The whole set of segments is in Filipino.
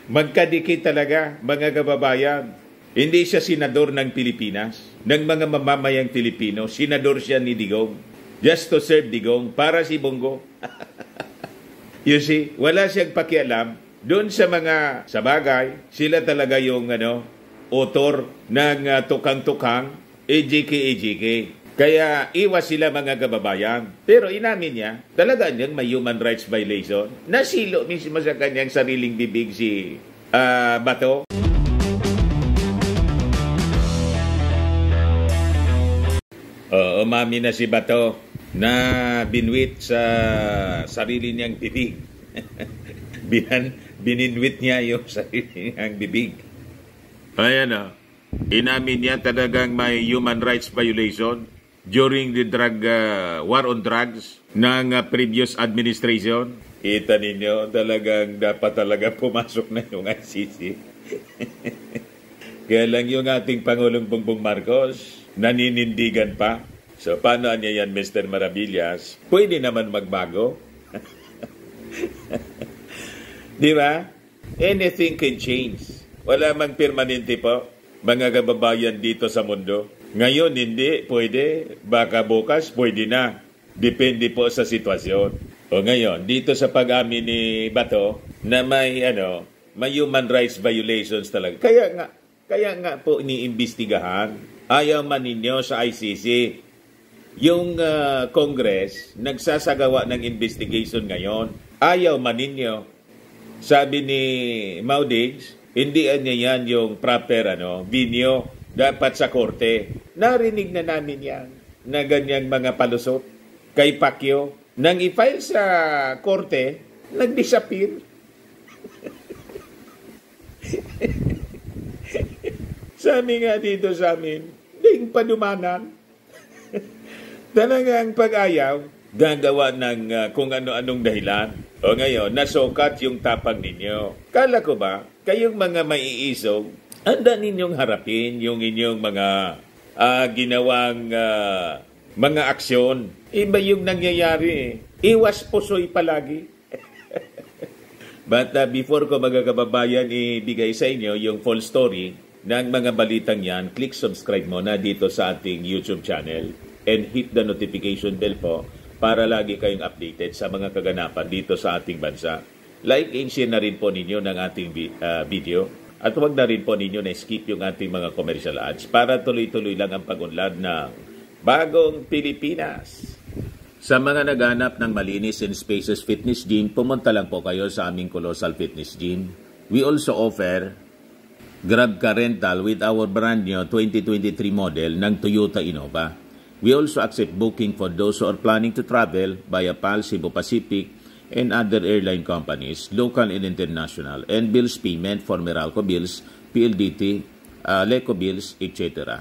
Magkadikit talaga, mga kababayan. Hindi siya senador ng Pilipinas, ng mga mamamayang Pilipino. Senador siya ni Digong. Just to serve Digong, para si Bongo. You see, wala siyang pakialam doon sa mga sabagay. Sila talaga yung author ng tukang-tukang, AJK. Kaya iwas sila, mga kababayan. Pero inamin niya, talaga niyang may human rights violation. Nasilo mismo sa kanyang sariling bibig si Bato. Umami na si Bato na binwit sa sarili niyang bibig. Bininwit niya yung sarili niyang bibig. Ayan inamin niya talagang may human rights violation during the war on drugs ng previous administration. Kita ninyo, talagang dapat talaga pumasok na yung ICC. Kaya lang yung ating Pangulong Bongbong Marcos, naninindigan pa. So, paano niya yan, Mr. Maravillas? Pwede naman magbago. Di ba? Anything can change. Wala mang permanente po, mga kababayan dito sa mundo. Ngayon, hindi. Pwede. Baka bukas, pwede na. Depende po sa sitwasyon. O ngayon, dito sa pag-amin ni Bato, na may human rights violations talaga. Kaya nga po iniimbestigahan. Ayaw man ninyo sa ICC. Yung Congress, nagsasagawa ng investigation ngayon. Ayaw man ninyo. Sabi ni Maudigs, hindi niya yan yung proper venue. Dapat sa korte. Narinig na namin yan na ganyang mga palusot kay Pacquiao. Nang i-file sa korte, nag-disappear. Sabi nga dito sa amin, ding padumanan. Talagang pag-ayaw, gagawa ng kung ano-anong dahilan. O ngayon, nasukat yung tapang ninyo. Kala ko ba, kayong mga maiisog, handa ninyong harapin yung inyong mga ginawang mga aksyon. Iba yung nangyayari. Iwas pusoy palagi. But before ko, mga kababayan, ibigay sa inyo yung full story ng mga balitang yan, click subscribe muna dito sa ating YouTube channel and hit the notification bell po para lagi kayong updated sa mga kaganapan dito sa ating bansa. Like and share na rin po ninyo ng ating video at huwag na rin po ninyo na skip yung ating mga commercial ads para tuloy-tuloy lang ang pag-unlad ng bagong Pilipinas. Sa mga naghanap ng malinis and spacious fitness gym, pumunta lang po kayo sa aming Colossal Fitness Gym. We also offer Grab Car Rental with our brand new 2023 model ng Toyota Innova. We also accept booking for those who are planning to travel via PAL, Cebu Pacific, and other airline companies, local and international, and bills payment for Meralco Bills, PLDT, Leco Bills, etc.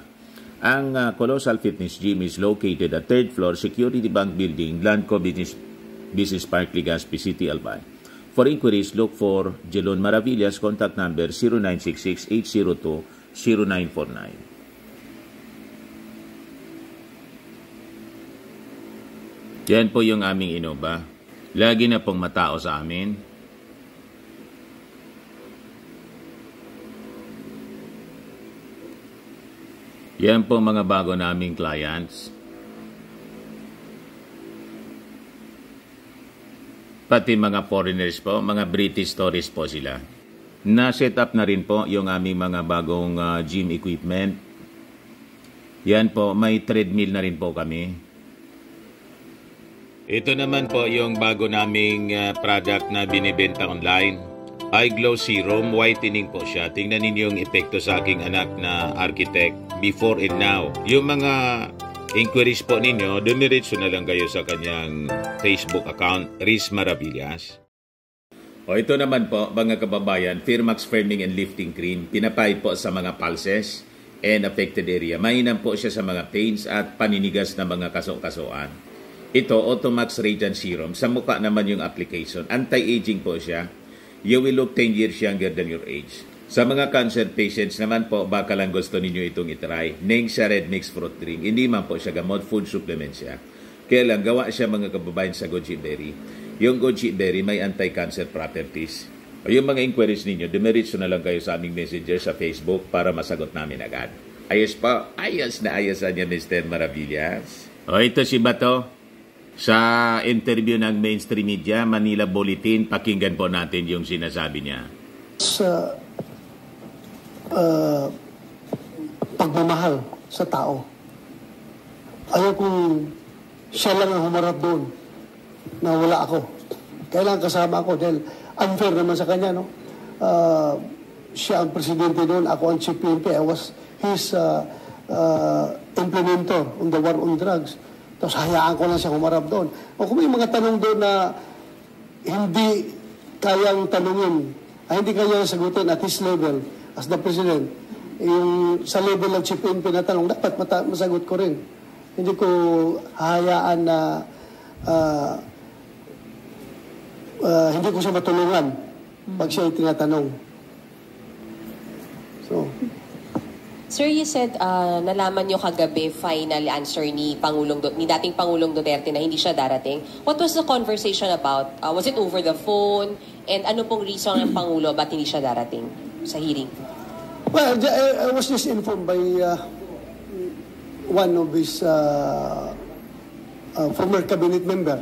Ang Colossal Fitness Gym is located at 3rd floor Security Bank Building, Landco Business Park, Legazpi City, Albay. For inquiries, look for Jelon Maravillas, contact number 0966-802-0949. Yan po yung aming Innova. Lagi na pong matao sa amin. Yan po mga bago naming clients. Pati mga foreigners po, mga British tourists po sila. Na-set up na rin po yung aming mga bagong gym equipment. Yan po, may treadmill na rin po kami. Ito naman po yung bago naming product na binibenta online. Eye Glow Serum, whitening po siya. Tingnan ninyo yung epekto sa aking anak na architect before and now. Yung mga inquiries po ninyo, dumiretso na lang kayo sa kanyang Facebook account, Riz Maravillas. O ito naman po, mga kababayan, Firmax Firming and Lifting Cream. Pinapahid po sa mga pulses and affected area. Mainam po siya sa mga pains at paninigas na mga kaso-kasuan. Ito, Automax Radiant Serum. Sa mukha naman yung application. Anti-aging po siya. You will look 10 years younger than your age. Sa mga cancer patients naman po, baka lang gusto ninyo itong itry. Neng siya Red Mix Fruit Drink. Hindi man po siya gamot, food supplement siya. Kaya lang, gawa siya mga kababayan sa goji berry. Yung goji berry may anti-cancer properties. O yung mga inquiries ninyo, dumiretso na lang kayo sa aming messenger sa Facebook para masagot namin agad. Ayos pa. Ayos na ayos niya, Mr. Maravillas. O ito si Bato. Sa interview ng mainstream media, Manila Bulletin, pakinggan po natin yung sinasabi niya. Sa pagmamahal sa tao. Ayaw kung siya lang ang humarap doon na wala ako. Kailangan kasama ako dahil unfair naman sa kanya, no? Siya ang presidente doon, ako ang chief PNP. I was his implementer on the war on drugs. Tapos hayaan ko lang siya humarap doon. O kung may mga tanong doon na hindi kayang tanungin, hindi kayang sagutin at his level as the president, yung sa level ng chief PNP na tanong, dapat masagot ko rin. Hindi ko hahayaan na hindi ko siya matulungan pag siya tinatanong. So, Sir, you said nalaman nyo kagabi final answer ni dating Pangulong Duterte na hindi siya darating. What was the conversation about? Was it over the phone? And ano pong reason ng Pangulo ba't hindi siya darating sa hearing? Well, I was just informed by one of his former cabinet member.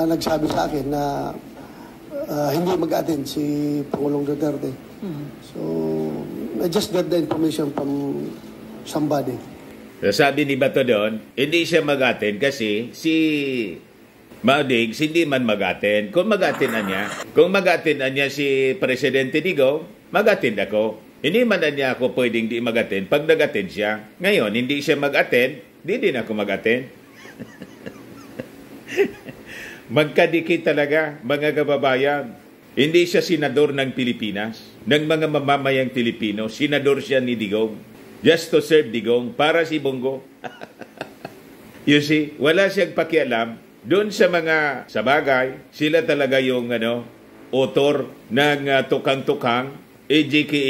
Nagsabi sa akin na hindi mag-attend si Pangulong Duterte. So, I just got the information from somebody. Sabi ni Bato doon, hindi siya mag-attend kasi si Maudigs hindi man mag-attend. Kung mag-attend na niya si Presidente Digong, mag-attend ako. Hindi man na niya ako pwedeng di mag-attend pag nag-attend siya. Ngayon, hindi siya mag-attend, di din ako mag-attend. Magkadikit talaga, mga kababayan. Hindi siya senador ng Pilipinas, ng mga mamamayang Pilipino. Senador siya ni Digong. Just to serve Digong, para si Bongo. You see, wala siyang pakialam doon sa mga sabagay. Sila talaga yung author ng tukang-tukang, EJK.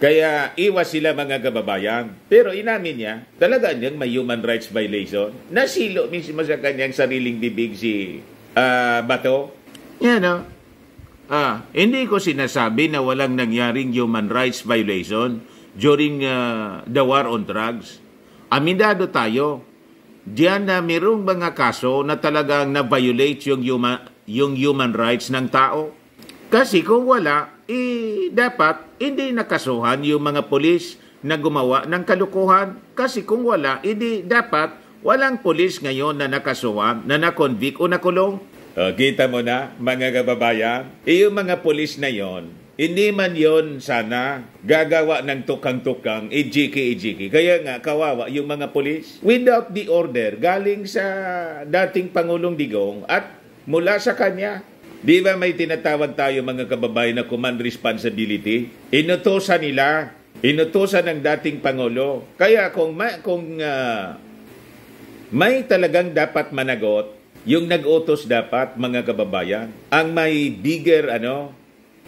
Kaya iwas sila, mga kababayan. Pero inamin niya, talaga niyang may human rights violation. Nasilo mismo sa kanyang sariling bibig si Bato. Hindi ko sinasabi na walang nangyaring human rights violation during the war on drugs. Aminado tayo. Diyan na mayroong mga kaso na talagang na-violate yung human rights ng tao. Kasi kung wala, dapat hindi nakasuhan yung mga polis na gumawa ng kalukuhan. Kasi kung wala, dapat walang polis ngayon na nakasuhan, na na-convict o nakulong. Kita mo na, mga kababayan, yung mga polis na yon, hindi man yon sana gagawa ng tukang-tukang, EJK. Kaya nga, kawawa yung mga polis. Without the order, galing sa dating Pangulong Digong at mula sa kanya. Di ba may tinatawag tayo, mga kababayan, na command responsibility? Inutosan nila. Inutosan ng dating Pangulo. Kaya kung may talagang dapat managot, yung nag-utos dapat, mga kababayan, ang may bigger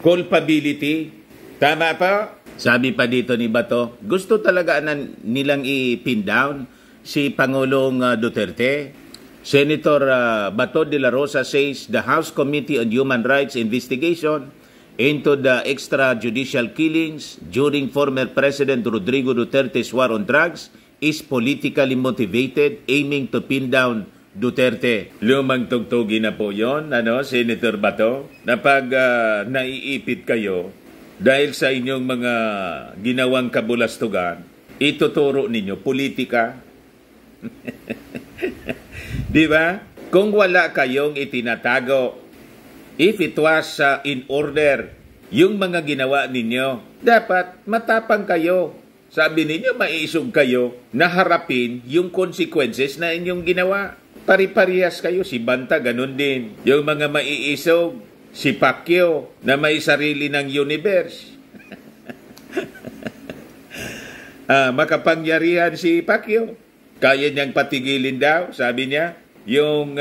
culpability. Tama pa? Sabi pa dito ni Bato, gusto talaga nilang i-pin down si Pangulong Duterte. Senator Bato de la Rosa says the House Committee on Human Rights investigation into the extrajudicial killings during former President Rodrigo Duterte's war on drugs is politically motivated, aiming to pin down Duterte. Lumang tugtugi na po yon, Senator Bato, na pag naiipit kayo dahil sa inyong mga ginawang kabulastugan, ituturo ninyo politika. Di ba? Kung wala kayong itinatago, if it was in order, yung mga ginawa ninyo, dapat matapang kayo. Sabi ninyo, maiisog kayo na harapin yung consequences na inyong ginawa. Pari-parehas kayo, si Banta ganun din. Yung mga maiisog, si Pacquiao na may sarili ng universe. Makapangyarihan si Pacquiao. Kaya niyang patigilin daw, sabi niya, yung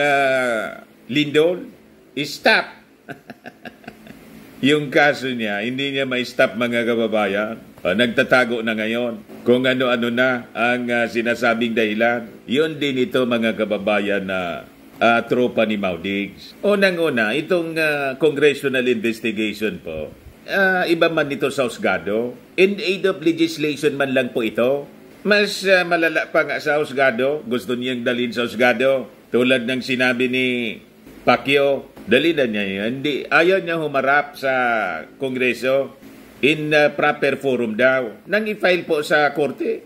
lindol, stop. Yung kaso niya, hindi niya ma-stop, mga kababayan. Nagtatago na ngayon kung ano-ano na ang sinasabing dahilan. Yun din ito, mga kababayan, na tropa ni Maudigs. Unang-una, itong congressional investigation po, iba man ito sa husgado. In aid of legislation man lang po ito. Mas malala pa nga sa husgado. Gusto niyang dalhin sa husgado. Tulad ng sinabi ni Pacquiao, dalhin na niya yan. Ayaw niya humarap sa Kongreso in proper forum daw. Nang i-file po sa korte,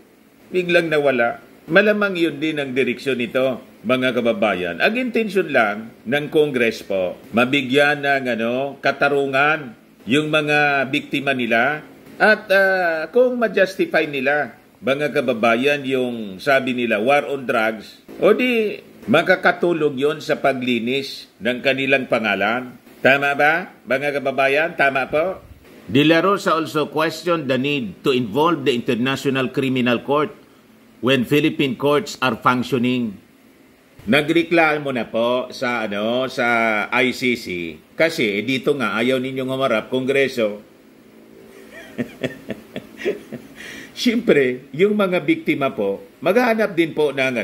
biglang nawala. Malamang yun din ang direksyon nito, mga kababayan. Ang intensyon lang ng Congress po, mabigyan ng katarungan yung mga biktima nila at kung ma-justify nila, mga kababayan, yung sabi nila war on drugs, o di makakatulong yon sa paglinis ng kanilang pangalan. Tama ba, mga kababayan? Tama po? De La Rosa also questioned the need to involve the International Criminal Court when Philippine courts are functioning. Nagreklamo na po sa sa ICC kasi dito nga ayaw ninyong humarap Kongreso. Siyempre, yung mga biktima po, maghahanap din po ng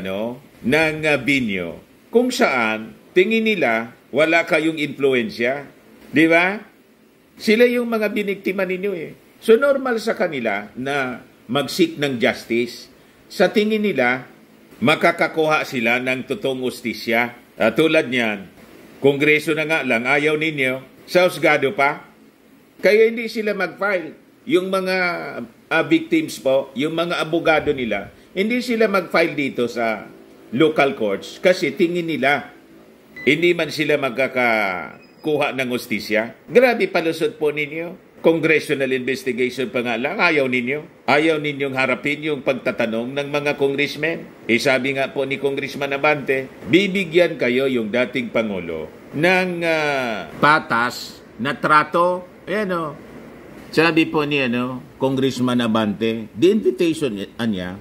ng binyo kung saan tingin nila wala kayong impluwensya. Di ba? Sila yung mga biniktima ninyo eh. So normal sa kanila na mag-seek ng justice. Sa tingin nila, makakakuha sila ng totoong ustisya. Tulad niyan, Kongreso na nga lang, ayaw ninyo, sa husgado pa. Kaya hindi sila mag-file. Yung mga victims po, yung mga abogado nila, hindi sila mag-file dito sa local courts kasi tingin nila, hindi man sila magkakakuha ng ustisya. Grabe palusot po ninyo. Congressional investigation pa nga lang, ayaw ninyo. Ayaw ninyong harapin yung pagtatanong ng mga congressmen. Sabi nga po ni Congressman Abante, bibigyan kayo yung dating Pangulo ng patas na trato. Ayan sabi po ni Congressman Abante, the invitation niya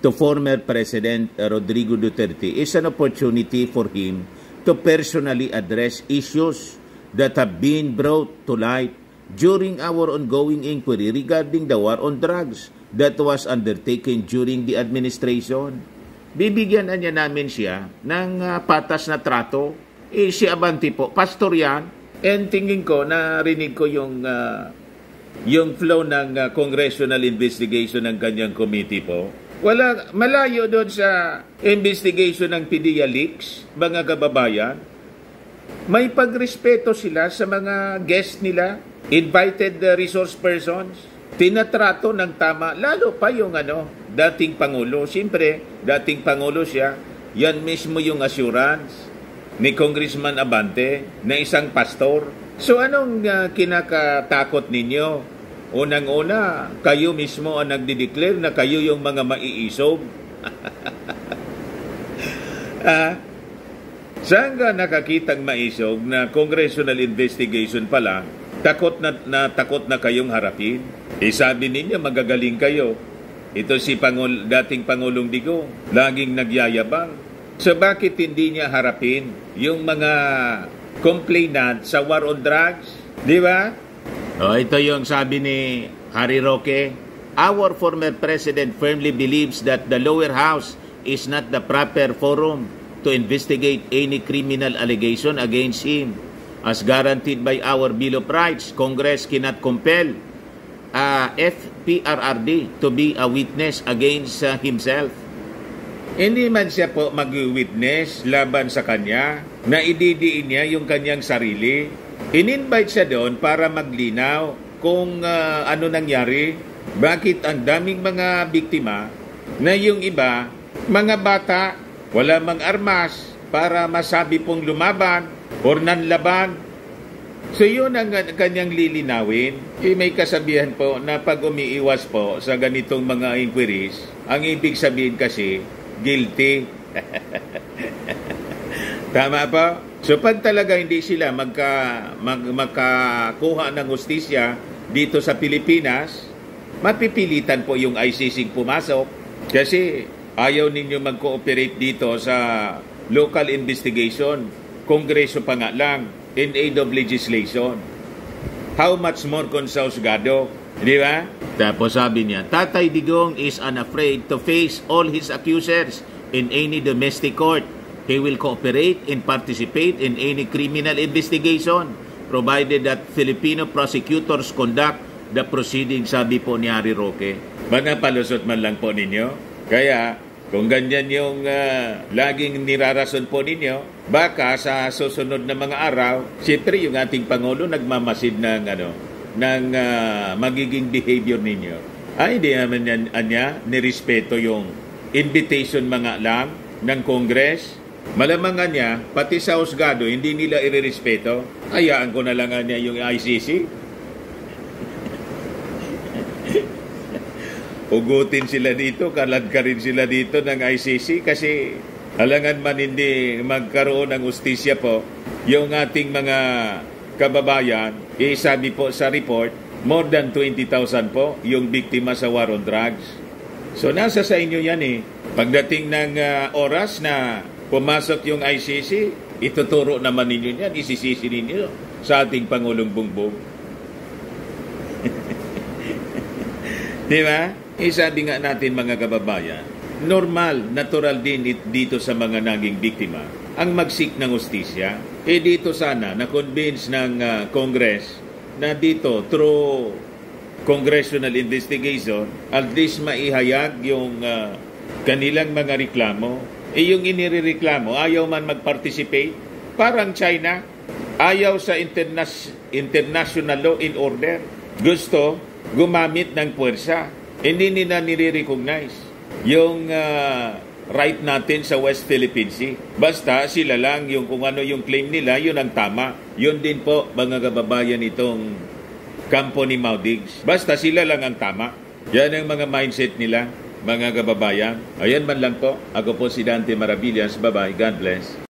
to former President Rodrigo Duterte is an opportunity for him to personally address issues that have been brought to light during our ongoing inquiry regarding the war on drugs that was undertaken during the administration. Bibigyan niya namin siya ng patas na trato. Si Abante po, pastor yan. And tingin ko, narinig ko yung flow ng congressional investigation ng kanyang committee po. Malayo doon sa investigation ng PDEA leaks, mga kababayan. May pagrespeto sila sa mga guest nila, invited resource persons, tinatrato ng tama, lalo pa yung dating Pangulo. Siyempre, dating Pangulo siya, yan mismo yung assurance ni Congressman Abante na isang pastor. So anong kinakatakot ninyo? Unang-una, kayo mismo ang nagdideclare na kayo yung mga maiisob. Saan ka nakakitang maisob na congressional investigation pala, takot na kayong harapin? Sabi ninyo, magagaling kayo. Ito si dating Pangulong Digong, laging nagyayabang. So bakit hindi niya harapin yung mga complainant sa war on drugs? Di ba? Ito yung sabi ni Harry Roque. Our former president firmly believes that the lower house is not the proper forum to investigate any criminal allegation against him. As guaranteed by our Bill of Rights, Congress cannot compel FPRRD to be a witness against himself. Hindi man siya po mag-witness laban sa kanya na ididiin niya yung kanyang sarili. In-invite siya doon para maglinaw kung ano nangyari, bakit ang daming mga biktima na yung iba, mga bata, wala mang armas para masabi pong lumaban or nanlaban. So yun ang kanyang lilinawin. May kasabihan po na pag umiiwas po sa ganitong mga inquiries, ang ibig sabihin kasi, guilty. Tama ba? So pag talaga hindi sila magkakuha ng hustisya dito sa Pilipinas, mapipilitan po yung ICC pumasok kasi ayaw ninyo mag-cooperate dito sa local investigation. Kongreso pa nga lang, in aid of legislation. How much more kung sa husgado? Di ba? Tapos sabi niya, Tatay Digong is unafraid to face all his accusers in any domestic court He will cooperate and participate in any criminal investigation provided that Filipino prosecutors conduct the proceedings, sabi po ni Harry Roque. Mga palusot man lang po ninyo. Kaya, kung ganyan yung laging nirarason po ninyo, baka sa susunod na mga araw, siyempre yung ating Pangulo nagmamasid ng magiging behavior ninyo. Ay, hindi naman niya nirespeto yung invitation mga lang ng Congress. Malamang nga niya, pati sa husgado, hindi nila irerespeto. Hayaan ko na lang nga niya yung ICC. Ugutin sila dito, kaladkarin sila dito ng ICC kasi halangan man hindi magkaroon ng ustisya po yung ating mga kababayan. Sabi po sa report, more than 20,000 po yung biktima sa war on drugs. So nasa sa inyo yan eh. Pagdating ng oras na pumasok yung ICC, ituturo naman ninyo yan, isisisi ninyo sa ating Pangulong Bongbong. Di ba? Sabi nga natin mga kababayan, normal, natural din dito sa mga naging biktima ang mag-seek ng hustisya. Dito sana na-convince ng Congress na dito through congressional investigation at least maihayag yung kanilang mga reklamo. Yung inireklamo, ayaw man mag-participate, parang China, ayaw sa international law and order. Gusto gumamit ng puwersa. Hindi nila nire-recognize yung right natin sa West Philippine Sea. Basta sila lang yung kung ano yung claim nila, yun ang tama. Yun din po mga kababayan itong kampo ni Maudigs. Basta sila lang ang tama. Yan ang mga mindset nila, mga kababayan. Ayan man lang po. Ako po si Dante Maravillas. Bye-bye. God bless.